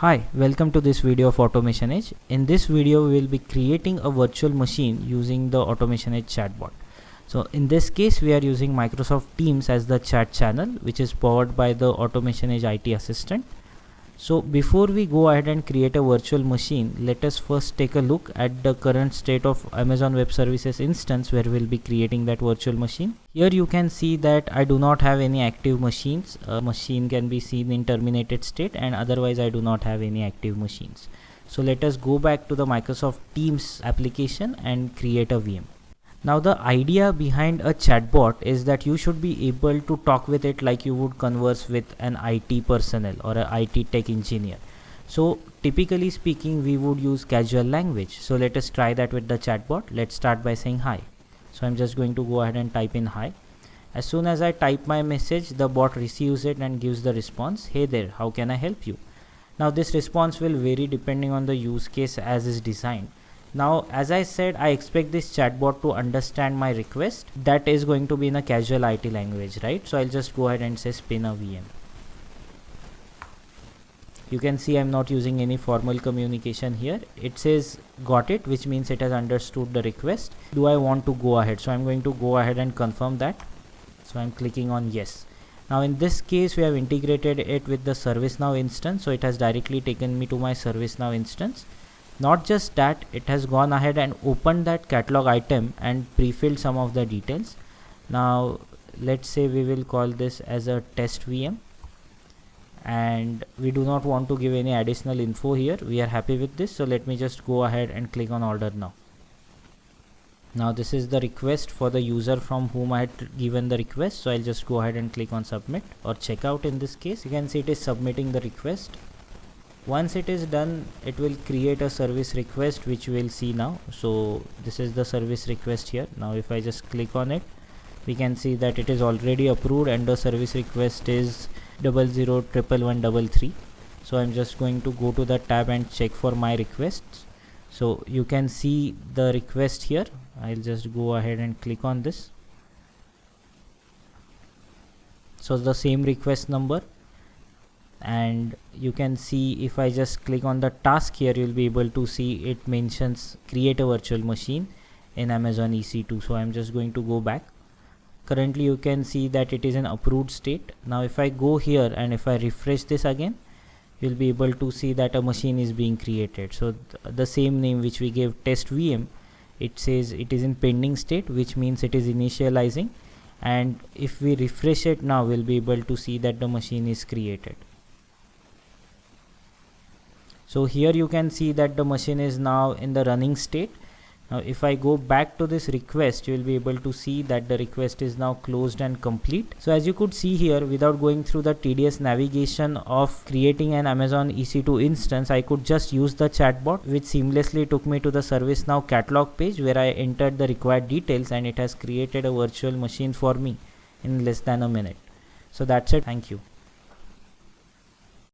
Hi, welcome to this video of AutomationEdge. In this video, we will be creating a virtual machine using the AutomationEdge chatbot. So in this case, we are using Microsoft Teams as the chat channel, which is powered by the AutomationEdge IT assistant. So before we go ahead and create a virtual machine, let us first take a look at the current state of Amazon Web Services instance where we'll be creating that virtual machine. Here you can see that I do not have any active machines. A machine can be seen in terminated state, and otherwise I do not have any active machines. So let us go back to the Microsoft Teams application and create a VM. Now the idea behind a chatbot is that you should be able to talk with it like you would converse with an IT personnel or a IT tech engineer. So typically speaking, we would use casual language. So let us try that with the chatbot. Let's start by saying hi. So I'm just going to go ahead and type in hi. As soon as I type my message, the bot receives it and gives the response, "Hey there, how can I help you?" Now this response will vary depending on the use case as is designed. Now, as I said, I expect this chatbot to understand my request. That is going to be in a casual IT language, right? So I'll just go ahead and say spin a VM. You can see I'm not using any formal communication here. It says got it, which means it has understood the request. Do I want to go ahead? So I'm going to go ahead and confirm that. So I'm clicking on yes. Now in this case, we have integrated it with the ServiceNow instance. So it has directly taken me to my ServiceNow instance. Not just that, it has gone ahead and opened that catalog item and pre-filled some of the details. Now let's say we will call this as a test VM, and we do not want to give any additional info here. We are happy with this, so let me just go ahead and click on order now. Now this is the request for the user from whom I had given the request, so I'll just go ahead and click on submit or checkout. In this case, you can see it is submitting the request. Once it is done, it will create a service request, which we will see now. So this is the service request here. Now if I just click on it, we can see that it is already approved and the service request is 001133. So I'm just going to go to the tab and check for my requests. So you can see the request here. I'll just go ahead and click on this. So the same request number. And you can see if I just click on the task here, you'll be able to see it mentions create a virtual machine in Amazon EC2. So I'm just going to go back. Currently you can see that it is in approved state. Now if I go here and if I refresh this again, you'll be able to see that a machine is being created. So the same name which we gave test VM, it says it is in pending state, which means it is initializing. And if we refresh it now, we'll be able to see that the machine is created. So here you can see that the machine is now in the running state. Now if I go back to this request, you will be able to see that the request is now closed and complete. So as you could see here, without going through the tedious navigation of creating an Amazon EC2 instance, I could just use the chatbot, which seamlessly took me to the ServiceNow catalog page where I entered the required details, and it has created a virtual machine for me in less than a minute. So that's it. Thank you.